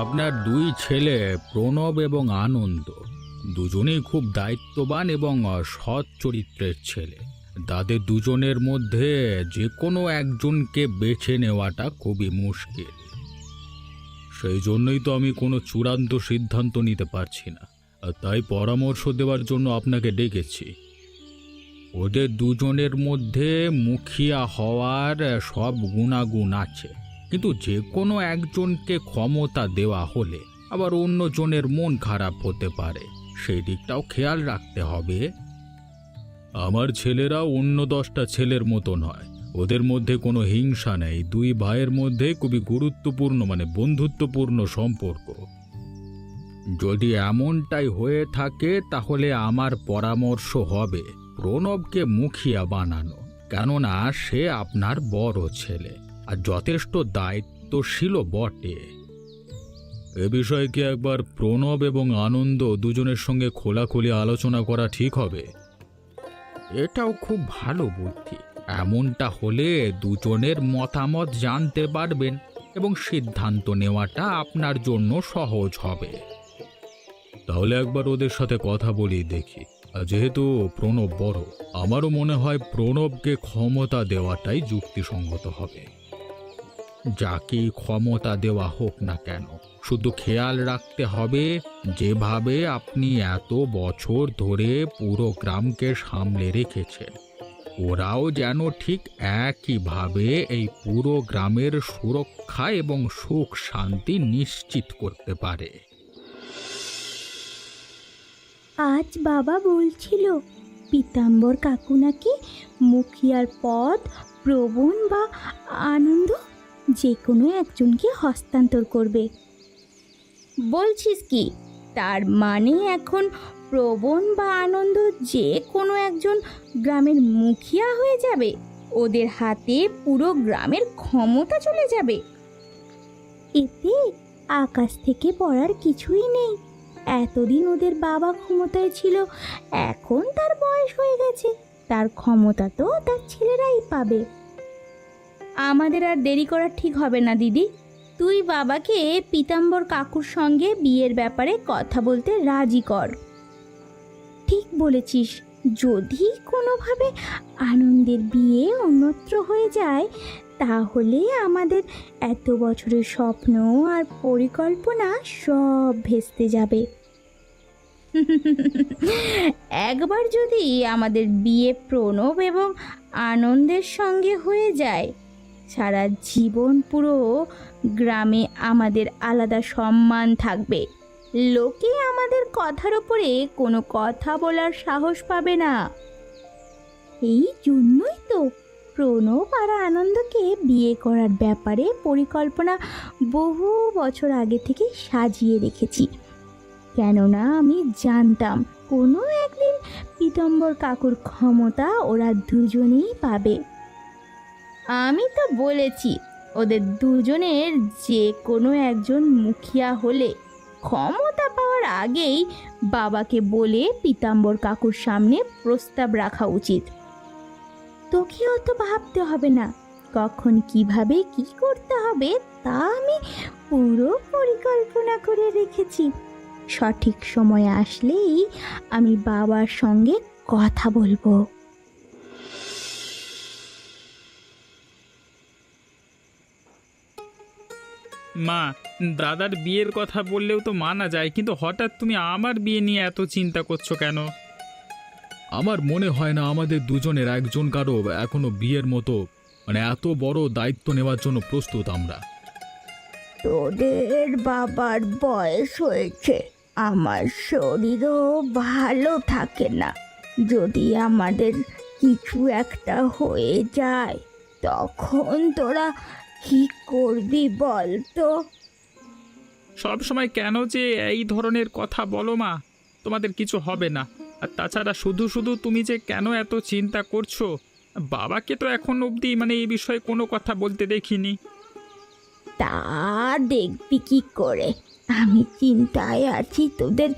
আপনার দুই ছেলে প্রণব এবং আনন্দ দুজনেই খুব দায়িত্ববান এবং সৎ চরিত্রের ছেলে। তাদের দুজনের মধ্যে যে কোনো একজনকে বেছে নেওয়াটা খুবই মুশকিল। সেই জন্যই তো আমি কোনো চূড়ান্ত সিদ্ধান্ত নিতে পারছি না, আর তাই পরামর্শ দেওয়ার জন্য আপনাকে ডেকেছি। ওদের দুজনের মধ্যে মুখিয়া হওয়ার সব গুণাগুণ আছে, কিন্তু যে কোনো একজনকে ক্ষমতা দেওয়া হলে আবার অন্যজনের মন খারাপ হতে পারে, সেই দিকটাও খেয়াল রাখতে হবে। আমার ছেলেরা অন্য 10টা ছেলের মতো নয়, ওদের মধ্যে কোনো হিংসা নেই। দুই ভাইয়ের মধ্যে খুবই গুরুত্বপূর্ণ বন্ধুত্বপূর্ণ সম্পর্ক। যদি এমনটাই হয়ে থাকে তাহলে আমার পরামর্শ হবে প্রণবকে মুখিয়া বানানো, কেননা সে আপনার বড় ছেলে আর যথেষ্ট দায়িত্বশীলও বটে। এ বিষয়ে কি একবার প্রণব এবং আনন্দ দুজনের সঙ্গে খোলাখুলি আলোচনা করা ঠিক হবে? এটাও খুব ভালো বুদ্ধি। এমনটা হলে দুজনের মতামত জানতে পারবেন এবং সিদ্ধান্ত নেওয়াটা আপনার জন্য সহজ হবে। তাহলে একবার ওদের সাথে কথা বলি দেখি। আর যেহেতু প্রণব বড়, আমারও মনে হয় প্রণবকে ক্ষমতা দেওয়াটাই যুক্তিসঙ্গত হবে। যাকে ক্ষমতা দেওয়া হোক না কেন, শুধু খেয়াল রাখতে হবে যেভাবে আপনি এত বছর ধরে পুরো গ্রামকে সামলে রেখেছেন, ওরাও যেন ঠিক একইভাবে এই পুরো গ্রামের সুরক্ষা এবং সুখ শান্তি নিশ্চিত করতে পারে। আজ বাবা বলছিল পীতাম্বর কাকু নাকি মুখিয়ার পদ প্রবণ বা আনন্দ যে কোনো একজনকে হস্তান্তর করবে। বলছিস কি? তার মানে এখন প্রবণ বা আনন্দ যে কোনো একজন গ্রামের মুখিয়া হয়ে যাবে, ওদের হাতে পুরো গ্রামের ক্ষমতা চলে যাবে। এতে আকাশ থেকে পড়ার কিছুই নেই। এতদিন ওদের বাবা ক্ষমতায় ছিল, এখন তার বয়স হয়ে গেছে, তার ক্ষমতা তো তার ছেলেরাই পাবে। আমাদের আর দেরি করা ঠিক হবে না দিদি। তুই বাবাকে পীতাম্বর কাকুর সঙ্গে বিয়ের ব্যাপারে কথা বলতে রাজি কর। ঠিক বলেছিস, যদি কোনোভাবে আনন্দের বিয়ে অন্যত্র হয়ে যায় তাহলে আমাদের এত বছরের স্বপ্ন আর পরিকল্পনা সব ভেস্তে যাবে। একবার যদি আমাদের বিয়ে প্রণব এবং আনন্দের সঙ্গে হয়ে যায়, সারা জীবন পুরো গ্রামে আমাদের আলাদা সম্মান থাকবে। লোকে আমাদের কথার ওপরে কোনো কথা বলার সাহস পাবে না। এই জন্যই তো প্রণব আর আনন্দকে বিয়ে করার ব্যাপারে পরিকল্পনা বহু বছর আগে থেকে সাজিয়ে রেখেছি। কেননা আমি জানতাম কোনো একদিন পীতাম্বর কাকুর ক্ষমতা ওরা দুজনেই পাবে। আমি তো বলেছি ওদের দুজনের যে কোনো একজন মুখিয়া হলে ক্ষমতা পাওয়ার আগেই বাবাকে বলে পীতাম্বর কাকুর সামনে প্রস্তাব রাখা উচিত। তোকে অত ভাবতে হবে না, কখন কিভাবে কি করতে হবে তা আমি পুরো পরিকল্পনা করে রেখেছি। সঠিক সময় আসলেই আমি বাবার সঙ্গে কথা বলবো। মা, দাদার বিয়ের কথা বললেও তো মানা যায়, কিন্তু হঠাৎ তুমি আমার বিয়ে নিয়ে এত চিন্তা করছো কেন? আমার মনে হয় না আমাদের দুজনের একজন কারো এখনো বিয়ের মতো এত বড় দায়িত্ব নেওয়ার জন্য প্রস্তুত আমরা। তোদের বাবার বয়স হয়েছে, আমার শরীরও ভালো থাকে না। যদি আমাদের কিছু একটা হয়ে যায় তখন তোরা কি করবি বল তো? সব সময় কেন যে এই ধরনের কথা বলো মা? তোমাদের কিছু হবে না। আর তাছাড়া শুধু শুধু তুমি যে কেন এত চিন্তা করছো? বাবাকে তো এখন অবধি এই বিষয়ে কোনো কথা বলতে দেখিনি। তা দেখবি কি করে? আমি চিন্তায় আছি তোদের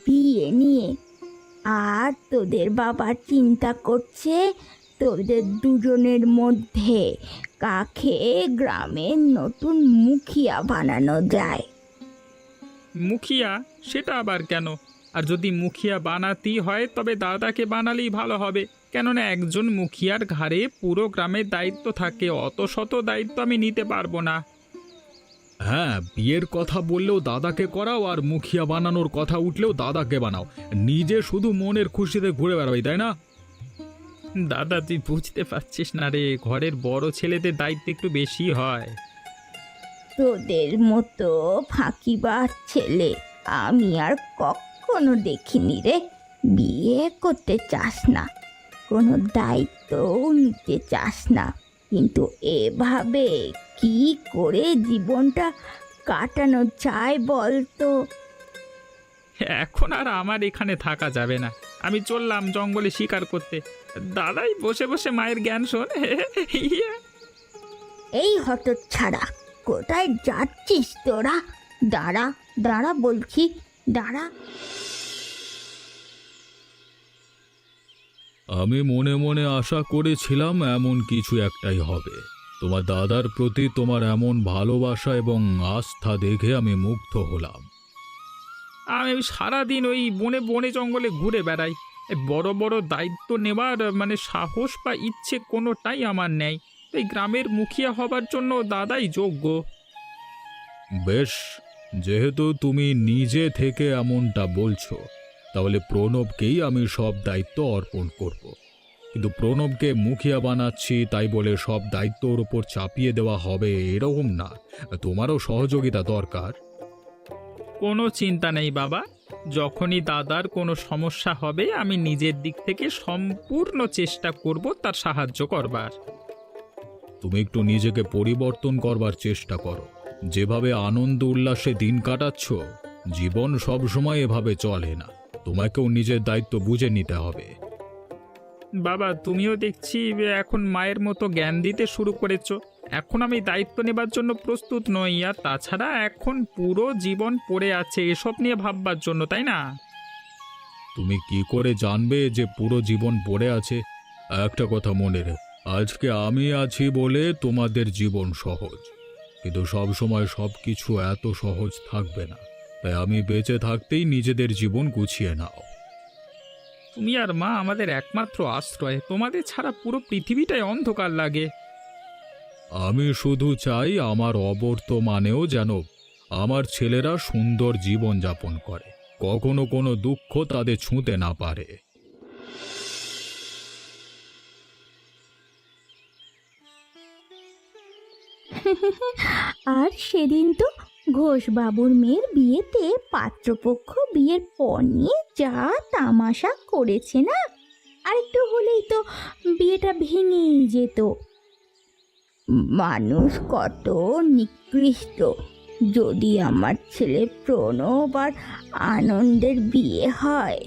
বিয়ে নিয়ে, আর তোদের বাবা চিন্তা করছে তোদের দুজনের মধ্যে কাকে গ্রামের নতুন মুখিয়া বানানো যায়। মুখিয়া সেটা আবার কেন? আর যদি মুখিয়া বানাতেই হয় তবে দাদাকে বানালেই ভালো হবে, কেননা একজন মুখিয়ার ঘাড়ে পুরো গ্রামের দায়িত্ব থাকে, অত শত দায়িত্ব আমি নিতে পারবো না। হ্যাঁ, বিয়ের কথা বললেও দাদাকে করাও, আর মুখিয়া বানানোর কথা উঠলেও দাদাকে বানাও। নিজে শুধু মনের খুশিতে ঘুরে বেড়াবে, তাই না? দাদা তুই বুঝতে পারছিস না রে, ঘরের বড় ছেলেদের দায়িত্ব একটু বেশি হয়। তোদের মতো ফাঁকিবাজ ছেলে আমি আর কখনো দেখিনি রে। বিয়ে করতে চাস না, কোনো দায়িত্বও নিতে চাস না, কিন্তু এভাবে কি করে জীবনটা কাটানো যায় বল তো? এখন আর আমার এখানে থাকা যাবে না, আমি চললাম জঙ্গলে শিকার করতে। দাদাই বসে বসে মায়ের জ্ঞান শোন। এই হতচ্ছাড়া, কোথায় যাচ্ছিস তোরা? দাঁড়া দাঁড়া বলছি, দাঁড়া। আমি মনে মনে আশা করেছিলাম এমন কিছু একটাই হবে। তোমার দাদার প্রতি তোমার এমন ভালোবাসা এবং আস্থা দেখে আমি মুগ্ধ হলাম। আমি সারাদিন ওই বনে বনে জঙ্গলে ঘুরে বেড়াই, বড় বড় দায়িত্ব নেবার মানে সাহস বা ইচ্ছে কোনোটাই আমার নেই। এই গ্রামের মুখিয়া হবার জন্য দাদাই যোগ্য। বেশ, যেহেতু তুমি নিজে থেকে এমনটা বলছো, তাহলে প্রণবকেই আমি সব দায়িত্ব অর্পণ করব। কিন্তু প্রণবকে মুখিয়া বানাচ্ছি তাই বলে সব দায়িত্ব ওর ওপর চাপিয়ে দেওয়া হবে এরকম না, তোমারও সহযোগিতা দরকার। কোনো চিন্তা নেই বাবা, যখনই দাদার কোনো সমস্যা হবে আমি নিজের দিক থেকে সম্পূর্ণ চেষ্টা করব তার সাহায্য করবার। তুমি একটু নিজেকে পরিবর্তন করবার চেষ্টা করো। যেভাবে আনন্দ উল্লাসে দিন কাটাচ্ছ, জীবন সবসময় এভাবে চলে না। তোমাকেও নিজের দায়িত্ব বুঝে নিতে হবে। বাবা তুমিও দেখছি এখন মায়ের মতো জ্ঞান দিতে শুরু করেছো। এখন আমি দায়িত্ব নেবার জন্য প্রস্তুত নই, আর তাছাড়া এখন পুরো জীবন পড়ে আছে এসব নিয়ে ভাববার জন্য, তাই না? তুমি কি করে জানবে যে পুরো জীবন পড়ে আছে? একটা কথা মনে রেখো, আজকে আমি আছি বলে তোমাদের জীবন সহজ, কিন্তু সব সময় সবকিছু এত সহজ থাকবে না। তাই আমি বেঁচে থাকতেই নিজেদের জীবন গুছিয়ে নাও। তুমি আর মা আমাদের একমাত্র আশ্রয়, তোমাদের ছাড়া পুরো পৃথিবীটাই অন্ধকার লাগে। আমি শুধু চাই আমার অবর্তমানেও যেন আমার ছেলেরা সুন্দর জীবন যাপন করে, কখনো কোনো দুঃখ তাদের ছুঁতে না পারে। আর সেদিন তো ঘোষবাবুর মেয়ের বিয়েতে পাত্রপক্ষ বিয়ের পর নিয়ে যা তামাশা করেছে না, আর একটু হলেই তো বিয়েটা ভেঙেই যেত। মানুষ কত নিকৃষ্ট! যদি আমার ছেলে প্রণব আর আনন্দের বিয়ে হয়,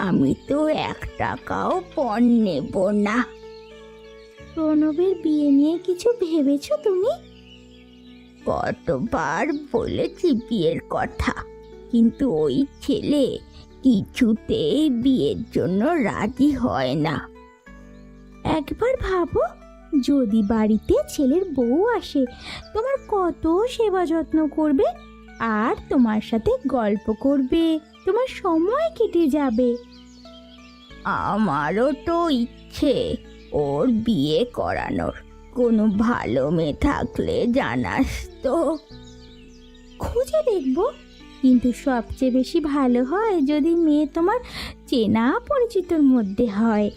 আমি তো 1 টাকাও পণ নেব না। প্রণবের বিয়ে নিয়ে কিছু ভেবেছো তুমি? কতবার বলেছি বিয়ের কথা, কিন্তু ওই ছেলে কিছুতেই বিয়ের জন্য রাজি হয় না। একবার ভাবো, যদি বাড়িতে ছেলের বউ আসে, তোমার কত সেবা যত্ন করবে, আর তোমার সাথে গল্প করবে, তোমার সময় কেটে যাবে। আমারও তো ইচ্ছে ওর বিয়ে করানোর। কোনো ভালো মেয়ে থাকলে জানাস তো। খুঁজে দেখবো, কিন্তু সবচেয়ে বেশি ভালো হয় যদি মেয়ে তোমার চেনা পরিচিতর মধ্যে হয়।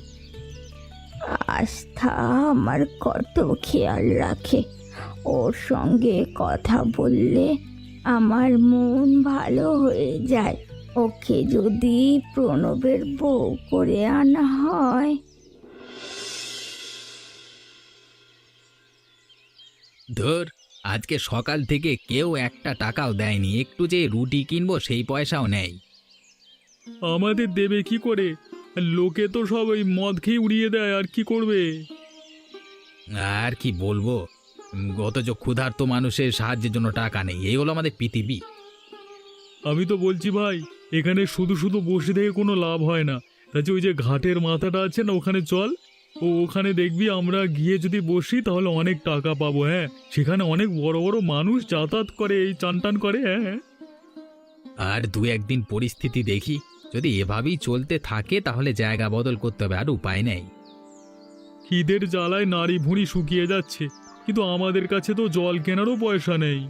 আস্থা আমার কত খেয়াল রাখে, ওর সঙ্গে কথা বললে আমার মন ভালো হয়ে যায়। ওকে যদি প্রণবের বউ করে আনা হয়। ধর, আজকে সকাল থেকে কেউ 1 টাকাও দেয়নি, একটু যে রুটি কিনবো সেই পয়সাও নেই। আমাদের দেবে কি করে? লোকে তো সব ওই মদ খেয়ে উড়িয়ে দেয়, আর কি করবে? আর কি বলবো, অথচ ক্ষুধার্ত মানুষের সাহায্যের জন্য টাকা নেই, এই হলো আমাদের পৃথিবী। আমি তো বলছি ভাই, এখানে শুধু শুধু বসে থেকে কোনো লাভ হয় না। তাই ওই যে ঘাটের মাথাটা আছে না, ওখানে চল। ওখানে দেখবি আমরা গিয়ে যদি বসি তাহলে অনেক টাকা পাবো। হ্যাঁ, সেখানে অনেক বড় বড় মানুষ যাতায়াত করে, এই চান টান করে। হ্যাঁ, আর দু একদিন পরিস্থিতি দেখি, যদি এভাবেই চলতে থাকে তাহলে জায়গা বদল করতে হবে, আর উপায় নেই। খিদের জ্বালায় নাড়ি ভুঁড়ি শুকিয়ে যাচ্ছে, কিন্তু আমাদের কাছে তো জল কেনারও পয়সা নেই।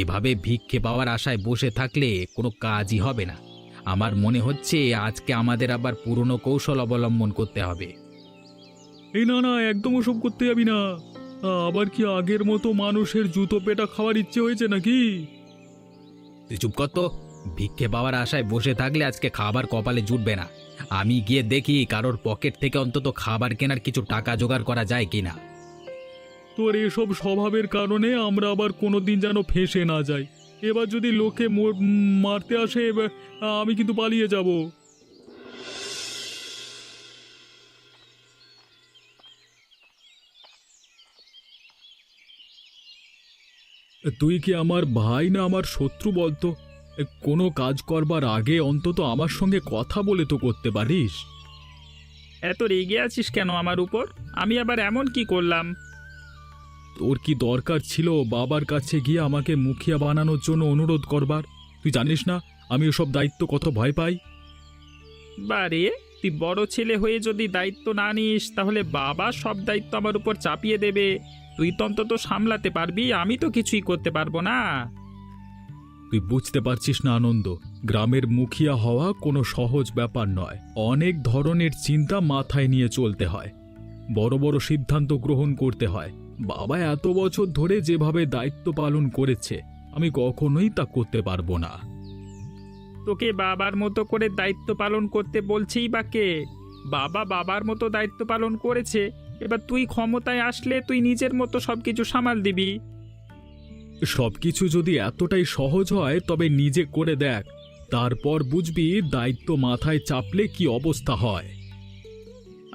এভাবে ভিক্ষে পাওয়ার আশায় বসে থাকলে কোনো কাজই হবে না। আমার মনে হচ্ছে আজকে আমাদের আবার পুরনো কৌশল অবলম্বন করতে হবে। এই না না, একদম ওসব করতে যাবি না। আবার কি আগের মতো মানুষের জুতো পেটা খাওয়ার ইচ্ছে হয়েছে নাকি? তুই চুপ কর তো। ভিক্ষে পাওয়ার আশায় বসে থাকলে আজকে খাবার কপালে জুটবে না। আমি গিয়ে দেখি কারোর পকেট থেকে অন্তত খাবার কেনার কিছু টাকা জোগাড় করা যায় কিনা। তোর এসব স্বভাবের কারণে আমরা আবার কোনোদিন যেন ফেঁসে না যাই। এবার যদি লোকে মারতে আসে, আমি কিন্তু পালিয়ে যাব। তুই কি আমার ভাই না আমার শত্রু বলতো? কোনো কাজ করবার আগে অন্তত আমার সঙ্গে কথা বলে তো করতে পারিস। এত রেগে আছিস কেন আমার উপর? আমি আবার এমন কি করলাম? তোর কি দরকার ছিল বাবার কাছে গিয়ে আমাকে মুখিয়া বানানোর জন্য অনুরোধ করবার? তুই জানিস না আমি ওসব দায়িত্ব কত ভয় পাই। বারে, তুই বড় ছেলে হয়ে যদি দায়িত্ব না নিস তাহলে বাবা সব দায়িত্ব আমার উপর চাপিয়ে দেবে। তুই তো অন্তত সামলাতে পারবি, আমি তো কিছুই করতে পারবো না। তুই বুঝতে পারছিস না আনন্দ, গ্রামের মুখিয়া হওয়া কোনো সহজ ব্যাপার নয়। অনেক ধরনের চিন্তা মাথায় নিয়ে চলতে হয়, বড় বড় সিদ্ধান্ত গ্রহণ করতে হয়। বাবা এত বছর ধরে যেভাবে দায়িত্ব পালন করেছে, আমি কখনোই তা করতে পারবো না। তোকে বাবার মতো করে দায়িত্ব পালন করতে বলছেই বা কে? বাবা বাবার মতো দায়িত্ব পালন করেছে, এবার তুই ক্ষমতায় আসলে তুই নিজের মতো সবকিছু সামাল দিবি। সবকিছু যদি এতটাই সহজ হয় তবে নিজে করে দেখ, তারপর বুঝবি দায়িত্ব মাথায় চাপলে কি অবস্থা হয়।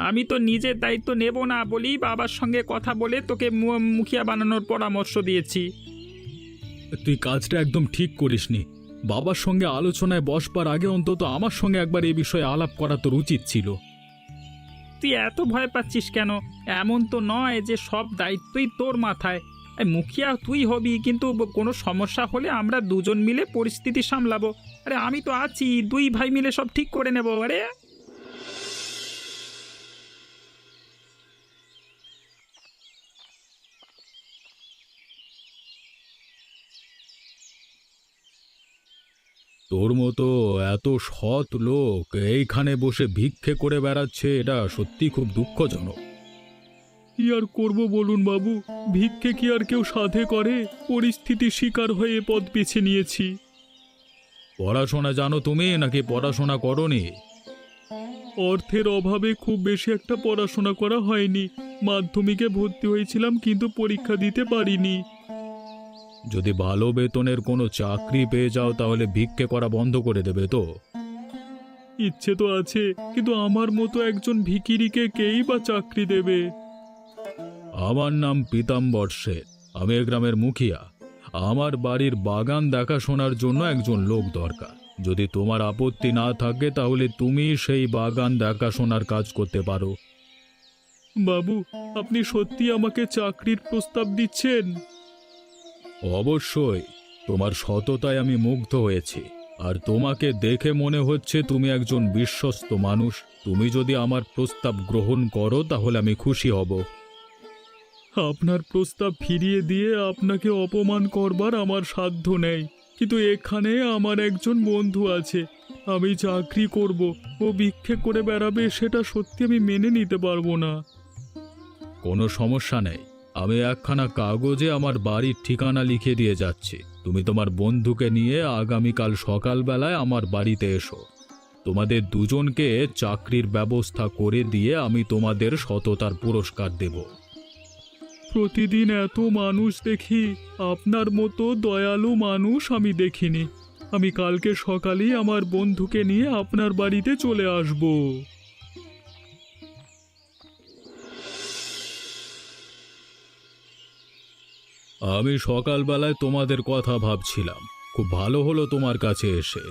আমি তো নিজের দায়িত্ব নেব না বলেই বাবার সঙ্গে কথা বলে তোকে মুখিয়া বানানোর পরামর্শ দিয়েছি। তুই কাজটা একদম ঠিক করিসনি। বাবার সঙ্গে আলোচনায় বসবার আগে অন্তত আমার সঙ্গে একবার এ বিষয়ে আলাপ করা তোর উচিত ছিল। তুই এত ভয় পাচ্ছিস কেন? এমন তো নয় যে সব দায়িত্বই তোর মাথায়। মুখিয়া তুই হবি, কিন্তু কোনো সমস্যা হলে আমরা দুজন মিলে পরিস্থিতি সামলাবো। আরে আমি তো আছি, দুই ভাই মিলে সব ঠিক করে নেবো। আরে তোর মতো এত সৎ লোক এইখানে বসে ভিক্ষে করে বেড়াচ্ছে, এটা সত্যি খুব দুঃখজনক। কি আর করব বলুন বাবু, ভিক্ষে কি আর কেউ সাধে করে? পরিস্থিতি শিকার হয়ে পথ বেছে নিয়েছি। পড়াশোনা জানো তুমি নাকি পড়াশোনা করনি? অর্থের অভাবে খুব বেশি একটা পড়াশোনা করা হয়নি। মাধ্যমিকে ভর্তি হয়েছিলাম কিন্তু পরীক্ষা দিতে পারিনি। যদি ভালো বেতনের কোনো চাকরি পেয়ে যাও তাহলে ভিক্ষে করা বন্ধ করে দেবে তো? ইচ্ছে তো আছে, কিন্তু আমার মতো একজন ভিখিরিকে কেই বা চাকরি দেবে? আমার নাম পীতাম্বর শেঠ, আমি এ গ্রামের মুখিয়া। আমার বাড়ির বাগান দেখাশোনার জন্য একজন লোক দরকার। যদি তোমার আপত্তি না থাকে তাহলে তুমি সেই বাগান দেখাশোনার কাজ করতে পারো। বাবু, আপনি সত্যি আমাকে চাকরির প্রস্তাব দিচ্ছেন? অবশ্যই। তোমার সততায় আমি মুগ্ধ হয়েছি, আর তোমাকে দেখে মনে হচ্ছে তুমি একজন বিশ্বস্ত মানুষ। তুমি যদি আমার প্রস্তাব গ্রহণ করো তাহলে আমি খুশি হব। আপনার প্রস্তাব ফিরিয়ে দিয়ে আপনাকে অপমান করবার আমার সাধ্য নেই, কিন্তু এখানে আমার একজন বন্ধু আছে। আমি চাকরি করব, ও ভিক্ষে করে বেড়াবে, সেটা সত্যি আমি মেনে নিতে পারবো না। কোনো সমস্যা নেই, আমি একখানা কাগজে আমার বাড়ির ঠিকানা লিখে দিয়ে যাচ্ছি। তুমি তোমার বন্ধুকে নিয়ে আগামীকাল সকালবেলায় আমার বাড়িতে এসো। তোমাদের দুজনকে চাকরির ব্যবস্থা করে দিয়ে আমি তোমাদের সততার পুরস্কার দেব। প্রতিদিন এত মানুষ দেখি, আপনার মতো দয়ালু মানুষ আমি দেখিনি। আমি কালকে সকালেই আমার বন্ধুকে নিয়ে আপনার বাড়িতে চলে আসব। আমি সকালবেলায় তোমাদের কথা ভাবছিলাম, খুব ভালো হলো তোমার কাছে এসে।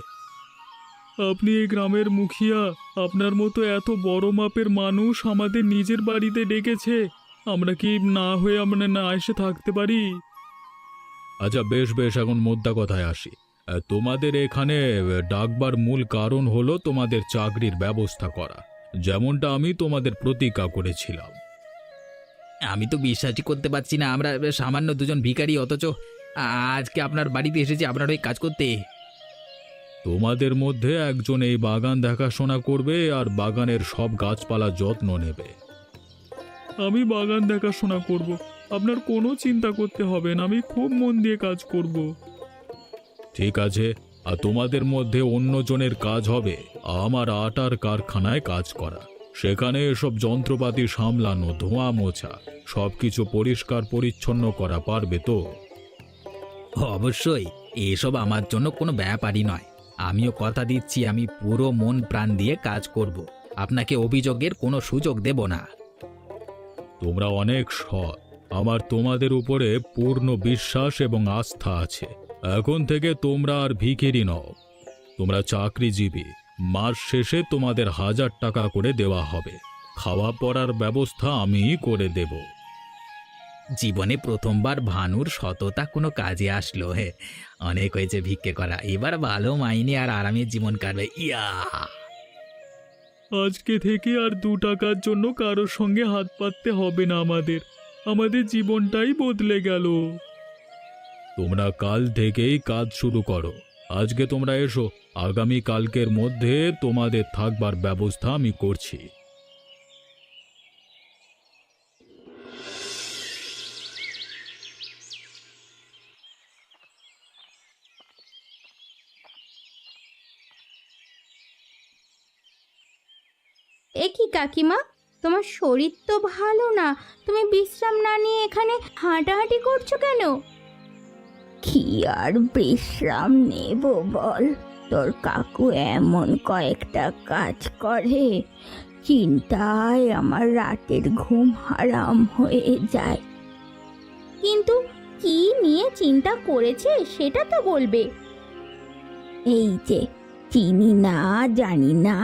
আপনি এই গ্রামের মুখিয়া, আপনার মতো এত বড় মাপের মানুষ আমাদের নিজের বাড়িতে ডেকেছে। আমরা কি না হয়ে আমরা না এসে থাকতে পারি? আচ্ছা বেশ বেশ, এখন মোদ্দা কথায় আসি। তোমাদের এখানে ডাকবার মূল কারণ হলো তোমাদের চাকরির ব্যবস্থা করা, যেমনটা আমি তোমাদের প্রতিজ্ঞা করেছিলাম। আমি তো বিশ্বাসই করতে পারছি না, আমরা সামান্য দুজন ভিখারি, অথচ আজকে আপনার বাড়িতে এসেছি আপনার ওই কাজ করতে। তোমাদের মধ্যে একজন এই বাগান দেখাশোনা করবে আর বাগানের সব গাছপালা যত্ন নেবে। আমি বাগান দেখাশোনা করব, আপনার কোনো চিন্তা করতে হবে না, আমি খুব মন দিয়ে কাজ করব। ঠিক আছে, আর তোমাদের মধ্যে অন্যজনের কাজ হবে আমার আটার কারখানায় কাজ করা। সেখানে এসব যন্ত্রপাতি সামলানো, ধোঁয়া মোছা, সবকিছু পরিষ্কার পরিচ্ছন্ন করা পারবে তো? অবশ্যই, এসব আমার জন্য কোনো ব্যাপারই নয়। আমিও কথা দিচ্ছি, আমি পুরো মন প্রাণ দিয়ে কাজ করব। আপনাকে অভিযোগের কোনো সুযোগ দেব না। তোমরা অনেক সৎ, আমার তোমাদের উপরে পূর্ণ বিশ্বাস এবং আস্থা আছে। এখন থেকে তোমরা আর ভিখিরি নও, তোমরা চাকরিজীবী। মাস শেষে তোমাদের 1000 টাকা করে দেওয়া হবে। খাওয়া পড়ার ব্যবস্থা আমিই করে দেব। জীবনে প্রথমবার ভানুর সততা কোনো কাজে আসলো। অনেক হয়েছে ভিক্ষে করা, এবার ভালো মাইনে আর আরামের জীবন কাটবে। ইয়া, আজকে থেকে আর 2 টাকার জন্য কারোর সঙ্গে হাত পাততে হবে না আমাদের। আমাদের জীবনটাই বদলে গেল। তোমরা কাল থেকেই কাজ শুরু করো। আজকে তোমরা এসো, আগামী কালকের মধ্যে তোমাদের থাকবার ব্যবস্থা আমি করছি। এ কি কাকিমা, তোমার শরীর তো ভালো না, তুমি বিশ্রাম না নিয়ে এখানে হাঁটাহাঁটি করছো কেন? কি আর বিশ্রাম নেব বল, তোর কাকু এমন কয়েকটা কাজ করে, চিন্তায় আমার রাতের ঘুম হারাম হয়ে যায়। কিন্তু কি নিয়ে চিন্তা করেছে সেটা তো বলবে। এই যে চিনি না জানি না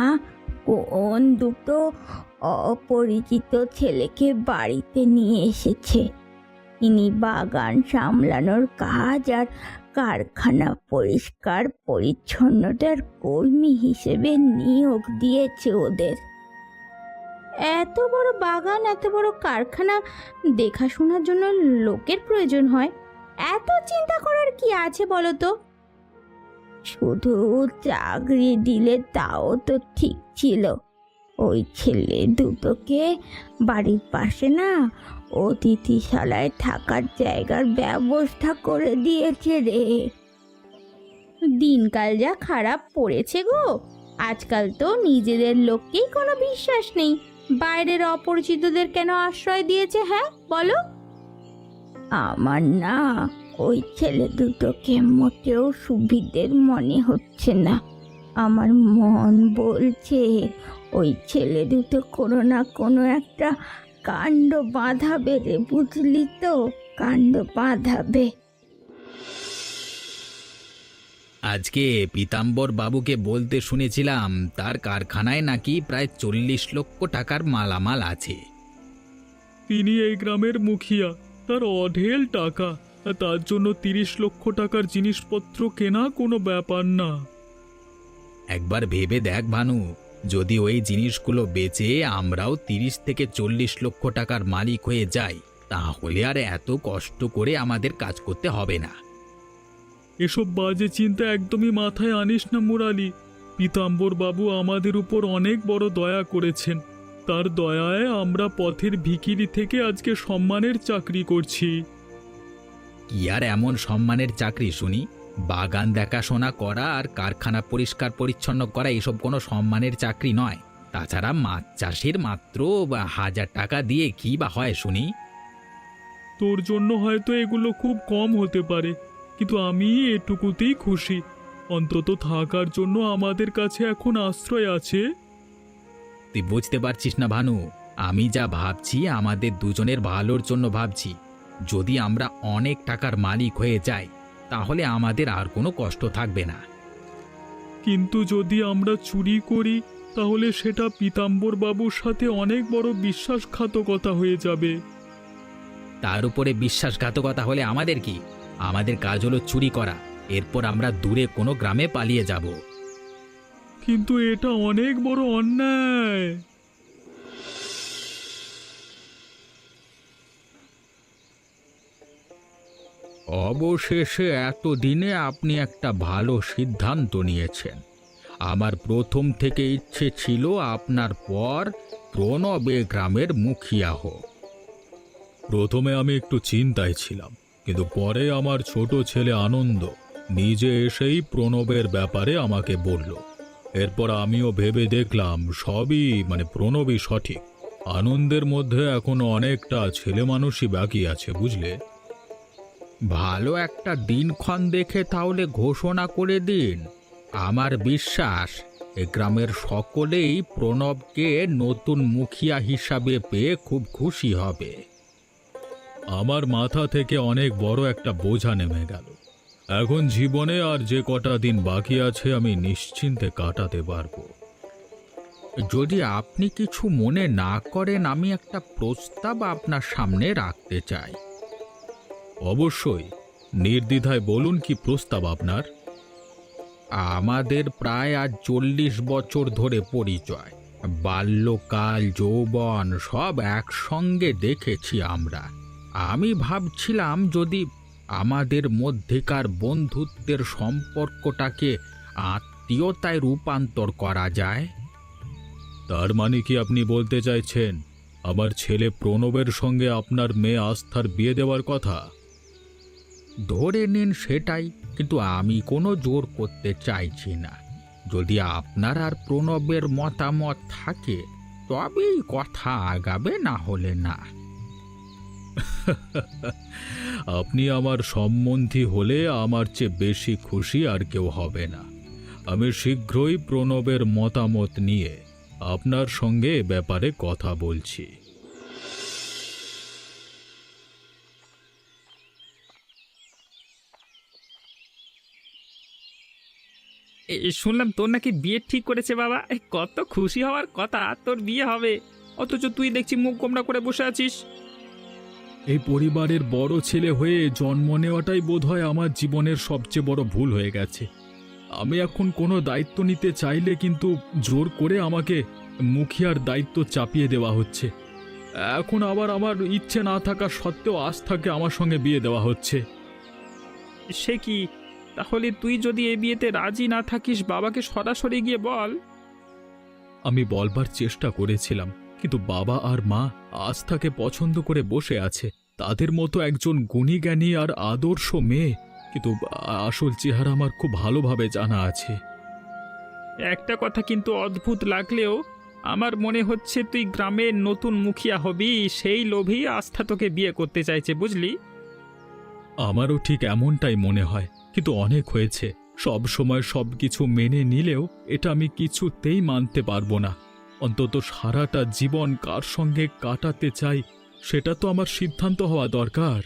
কোন দুটো অপরিচিত ছেলেকে বাড়িতে নিয়ে এসেছে। ইনি বাগান সামলানোর কাজ আর কারখানা পরিষ্কার পরিচ্ছন্নতার কর্মী হিসেবে নিয়োগ দিয়েছে ওদের। এত বড় বাগান, এত বড় কারখানা দেখাশোনার জন্য লোকের প্রয়োজন হয়, এত চিন্তা করার কি আছে বলো তো? শুধু চাকরি দিলে তাও তো ঠিক ছিল। ওই ছেলে দুটোকে বাড়ির পাশে না অতিথিশালায় থাকার জায়গার ব্যবস্থা করে দিয়েছে রে। দিনকাল যা খারাপ পড়েছে গো, আজকাল তো নিজেদের লোককেই কোনো বিশ্বাস নেই, বাইরের অপরিচিতদের কেন আশ্রয় দিয়েছে হ্যাঁ বলো? আমার না ওই ছেলে দুটোকে মোটেও সুবিধের মনে হচ্ছে না। আমার মন বলছে ওই ছেলে দুটো কোনো না কোনো একটা কাণ্ড বাঁধাবে রে, বুঝলি তো, কাণ্ড বাঁধাবে। আজকে পীতাম্বর বাবুকে বলতে শুনেছিলাম তার কারখানায় নাকি প্রায় 40 লক্ষ টাকার মালামাল আছে। তিনি এই গ্রামের মুখিয়া, তার অঢেল টাকা, তার জন্য 30 লক্ষ টাকার জিনিসপত্র কেনা কোনো ব্যাপার না। একবার ভেবে দেখ ভানু, যদি ওই জিনিসগুলো বেচে আমরাও 30 থেকে 40 লক্ষ টাকার মালিক হয়ে যাই, তাহলে আর এত কষ্ট করে আমাদের কাজ করতে হবে না। এসব বাজে চিন্তা একদমই মাথায় আনিস না মুরালি। পীতাম্বর বাবু আমাদের উপর অনেক বড় দয়া করেছেন, তার দয়ায় আমরা পথের ভিখিরি থেকে আজকে সম্মানের চাকরি করছি। কি আর এমন সম্মানের চাকরি শুনি? বাগান দেখাশোনা করা আর কারখানা পরিষ্কার পরিচ্ছন্ন করা এসব কোনো সম্মানের চাকরি নয়। তাছাড়া মাছ চাষের মাত্র 1000 টাকা দিয়ে কি বা হয় শুনি? তোর জন্য হয়তো এগুলো খুব কম হতে পারে, কিন্তু আমি এটুকুতেই খুশি। অন্তত থাকার জন্য আমাদের কাছে এখন আশ্রয় আছে। তুই বুঝতে পারছিস না ভানু, আমি যা ভাবছি আমাদের দুজনের ভালোর জন্য ভাবছি। যদি আমরা অনেক টাকার মালিক হয়ে যাই, তাহলে আমাদের আর কোনো কষ্ট থাকবে না। কিন্তু যদি আমরা চুরি করি, তাহলে সেটা পীতাম্বর বাবুর সাথে অনেক বড় বিশ্বাসঘাতকতা হয়ে যাবে। তার উপরে বিশ্বাসঘাতকতা হলে আমাদের কি? আমাদের কাজ হলো চুরি করা, এরপর আমরা দূরে কোনো গ্রামে পালিয়ে যাব। কিন্তু এটা অনেক বড় অন্যায়। অবশেষে এতদিনে আপনি একটা ভালো সিদ্ধান্ত নিয়েছেন। আমার প্রথম থেকে ইচ্ছে ছিল আপনার পর প্রণবে গ্রামের মুখিয়া হোক। প্রথমে আমি একটু চিন্তায় ছিলাম, কিন্তু পরে আমার ছোট ছেলে আনন্দ নিজে এসেই প্রণবের ব্যাপারে আমাকে বলল। এরপর আমিও ভেবে দেখলাম প্রণবই সঠিক। আনন্দের মধ্যে এখনো অনেকটা ছেলে মানুষই বাকি আছে, বুঝলে? ভালো একটা দিনক্ষণ দেখে তাহলে ঘোষণা করে দিন। আমার বিশ্বাস এ গ্রামের সকলেই প্রণবকে নতুন মুখিয়া হিসাবে পেয়ে খুব খুশি হবে। আমার মাথা থেকে অনেক বড় একটা বোঝা নেমে গেল। এখন জীবনে আর যে কটা দিন বাকি আছে আমি নিশ্চিন্তে কাটাতে পারবো। যদি আপনি কিছু মনে না করেন, আমি একটা প্রস্তাব আপনার সামনে রাখতে চাই। অবশ্যই, নির্দ্বিধায় বলুন কি প্রস্তাব আপনার। আমাদের প্রায় আজ 40 বছর ধরে পরিচয়। বাল্যকাল, যৌবন সব একসঙ্গে দেখেছি আমরা। আমি ভাবছিলাম যদি আমাদের মধ্যেকার বন্ধুত্বের সম্পর্কটাকে আত্মীয়তায় রূপান্তর করা যায়। তার মানে কি আপনি বলতে চাইছেন আমার ছেলে প্রণবের সঙ্গে আপনার মেয়ে আস্থার বিয়ে দেওয়ার কথা? ধরে নিন সেটাই, কিন্তু আমি কোনো জোর করতে চাইছি না। যদি আপনার আর প্রণবের মতামত থাকে তবেই কথা আগাবে, না হলে না। আপনি আমার সম্বন্ধী হলে আমার চেয়ে বেশি খুশি আর কেউ হবে না। আমি শীঘ্রই প্রণবের মতামত নিয়ে আপনার সঙ্গে এ ব্যাপারে কথা বলছি। শুনলাম তোর নাকি বিয়ে ঠিক করেছে বাবা। কত খুশি হওয়ার কথা, তোর বিয়ে হবে, অথচ তুই দেখছি মুখ গোমড়া করে বসে আছিস। এই পরিবারের বড় ছেলে হয়ে জন্ম নেওয়াটাই বোধহয় আমার জীবনের সবচেয়ে বড় ভুল হয়ে গেছে। আমি এখন কোনো দায়িত্ব নিতে চাইলে কিন্তু জোর করে আমাকে মুখিয়ার দায়িত্ব চাপিয়ে দেওয়া হচ্ছে। এখন আবার আমার ইচ্ছে না থাকা সত্ত্বেও আস্থাকে আমার সঙ্গে বিয়ে দেওয়া হচ্ছে। সে কি, তাহলে তুই যদি এই বিয়েতে রাজি না থাকিস বাবাকে সরাসরি গিয়ে বল। আমি বলবার চেষ্টা করেছিলাম, কিন্তু বাবা আর মা আস্থাকে পছন্দ করে বসে আছে। তাদের মতো একজন গুণী জ্ঞানী আর আদর্শ মেয়ে, কিন্তু আসল চেহারা আমার খুব ভালোভাবে জানা আছে। একটা কথা কিন্তু অদ্ভুত লাগলেও আমার মনে হচ্ছে তুই গ্রামের নতুন মুখিয়া হবি, সেই লোভেই আস্থা তোকে বিয়ে করতে চাইছে, বুঝলি? আমারও ঠিক এমনটাই মনে হয়, কিন্তু অনেক হয়েছে। সব সময় সবকিছু মেনে নিলেও এটা আমি কিছুতেই মানতে পারবো না। অন্তত সারাটা জীবন কার সঙ্গে কাটাতে চাই সেটা তো আমার সিদ্ধান্ত হওয়া দরকার।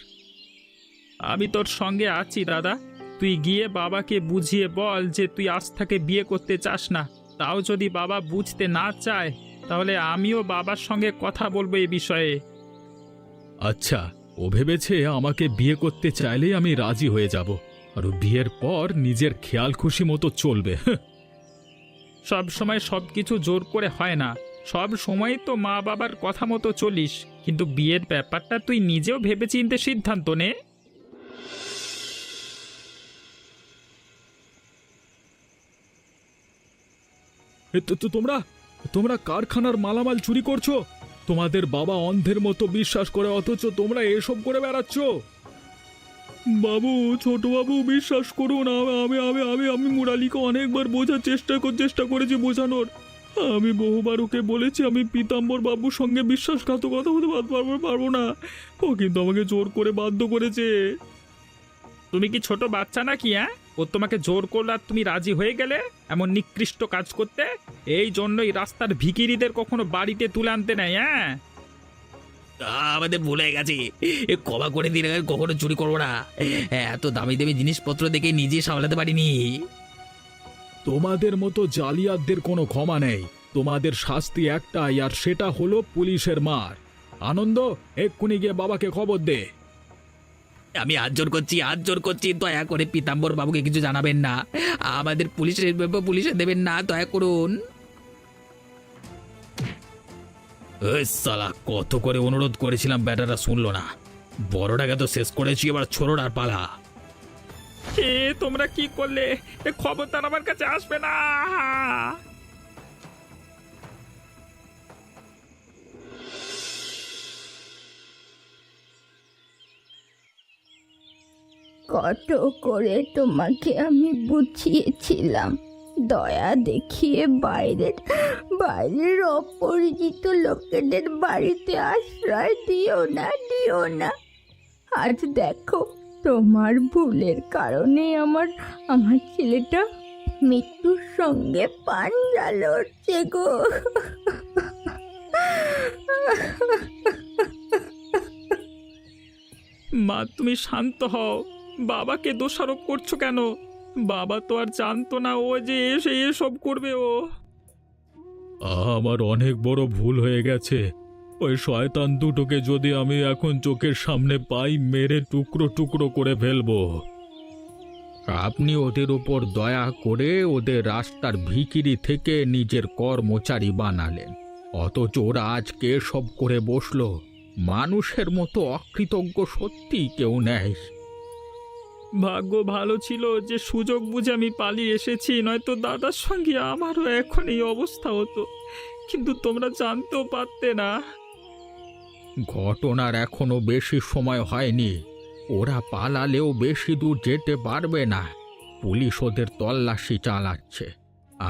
আমি তোর সঙ্গে আছি দাদা। তুই গিয়ে বাবাকে বুঝিয়ে বল যে তুই আস্থাকে বিয়ে করতে চাস না। তাও যদি বাবা বুঝতে না চায় তাহলে আমিও বাবার সঙ্গে কথা বলবো এ বিষয়ে। আচ্ছা, ও ভেবেছে আমাকে বিয়ে করতে চাইলেই আমি রাজি হয়ে যাব, আর বিয়ের পর নিজের খেয়াল খুশি মতো চলবে। সব সময় সব কিছু জোর করে হয় না। সব সময় তো মা বাবার কথা মতো চলিস, কিন্তু বিয়ের ব্যাপারটা তুই নিজেও ভেবেচিন্তে সিদ্ধান্ত নে। তোমরা কারখানার মালামাল চুরি করছো? তোমাদের বাবা অন্ধের মতো বিশ্বাস করে, অথচ তোমরা এসব করে বেড়াচ্ছ। বাবু, ছোট বাবু, বিশ্বাস করুন, আমি আমি আমি আমি মুরালিকে অনেকবার বোঝার চেষ্টা করেছি বোঝানোর। আমি বহুবার ওকে বলেছি আমি পীতাম্বর বাবুর সঙ্গে বিশ্বাসঘাতকতা হতে পারবো না। ও কিন্তু আমাকে জোর করে বাধ্য করেছে। তুমি কি ছোট বাচ্চা নাকি? ও তোমাকে জোর করলো আর তুমি রাজি হয়ে গেলে এমন নিকৃষ্ট কাজ করতে? এই জন্যই রাস্তার ভিখিরিদের কখনো বাড়িতে তুলে আনতে নেই। আমাদের ভুলে গেছে, ক্ষমা করে দিন, কখনো চুরি করবো না। এত দামি দামি জিনিসপত্র দেখে নিজে সামলাতে পারিনি। তোমাদের মতো জালিয়াতদের কোনো ক্ষমা নেই। তোমাদের শাস্তি একটাই, আর সেটা হলো পুলিশের মার। আনন্দ, এক্ষুনি গিয়ে বাবাকে খবর দে। আমি হাত জোর করছি দয়া করে পীতাম্বর বাবুকে কিছু জানাবেন না, আমাদের পুলিশে দেবেন না, দয়া করুন। এই শালা, কত করে অনুরোধ করেছিলাম, ব্যাটারা শুনলো না। বড়টাকে তো শেষ করেছি, এবার ছোড়ার পালা। এ তোমরা কি করলে? এ খবরদার আমার কাছে আসবে না। কত করে তোমাকে আমি বুঝিয়েছিলাম, দয়া দেখিয়ে বাইরের অপরিচিত লোকেদের বাড়িতে আশ্রয় দিও না। আজ দেখো, তোমার ভুলের কারণে আমার ছেলেটা মৃত্যুর সঙ্গে পাঞ্জা লড়ছে গো। মা, তুমি শান্ত হও। বাবাকে দোষারোপ করছো কেন? বাবা তো আর জানতো না ও যে এসে এসব করবে। ও আমার অনেক বড় ভুল হয়ে গেছে। ওই শয়তান দুটোকে যদি আমি এখন চোখের সামনে পাই, মেরে টুকরো টুকরো করে ফেলবো। আপনি ওদের উপর দয়া করে ওদের রাস্তার ভিখিরি থেকে নিজের কর্মচারী বানালেন, অথচ ওরা আজকে সব করে বসলো। মানুষের মতো অকৃতজ্ঞ সত্যি কেউ নেই। ভাগ্য ভালো ছিল যে সুযোগ বুঝে আমি পালিয়ে এসেছি, নয়তো দাদার সঙ্গে আমারও এখন এই অবস্থা হতো। কিন্তু তোমরা জানতেও পারতে না। ঘটনার এখনো বেশি সময় হয়নি, ওরা পালালেও বেশি দূর যেতে পারবে না। পুলিশ ওদের তল্লাশি চালাচ্ছে,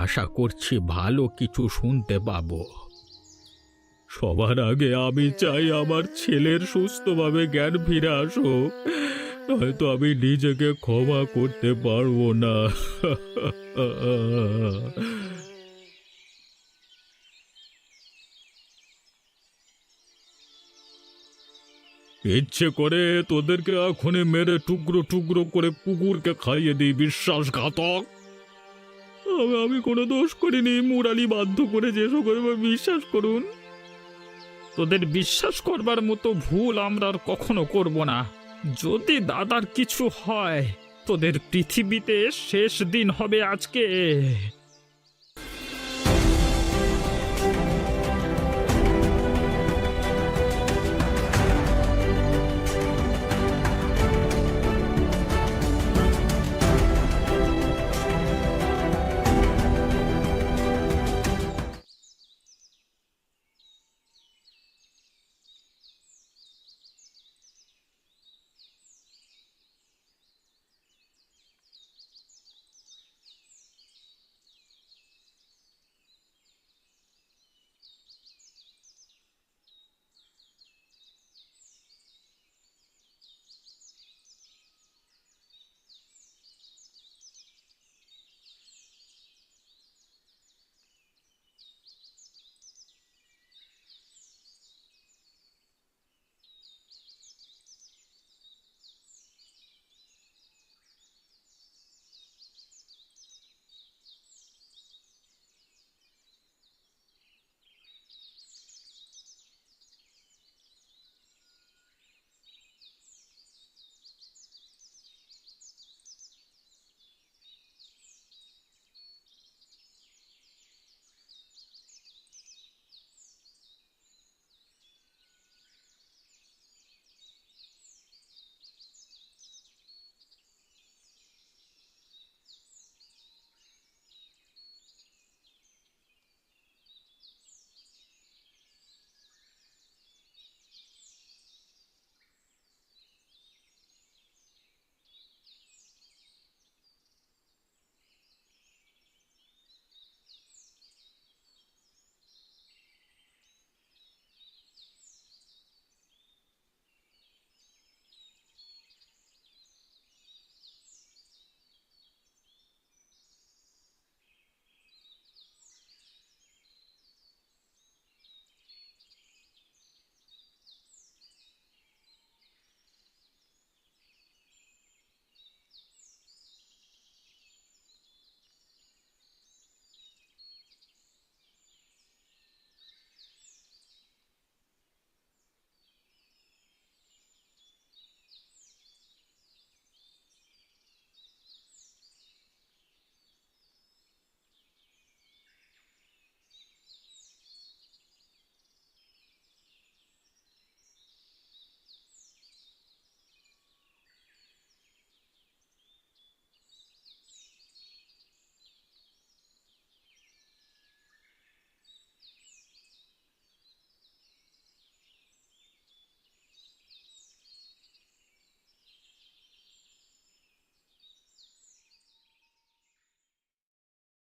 আশা করছি ভালো কিছু শুনতে পাবো। সবার আগে আমি চাই আমার ছেলের সুস্থভাবে জ্ঞান ফিরে আসুক, হয়তো আমি নিজেকে ক্ষমা করতে পারবো না। ইচ্ছে করে তোদেরকে এখনই মেরে টুকরো টুকরো করে কুকুরকে খাইয়ে দিই, বিশ্বাসঘাতক। আমি কোনো দোষ করিনি, মুরালি বাধ্য করে যেসব করবে, বিশ্বাস করুন। তোদের বিশ্বাস করবার মতো ভুল আমরা আর কখনো করব না। যদি দাদার কিছু হয়, তোদের পৃথিবীতে শেষ দিন হবে আজকে।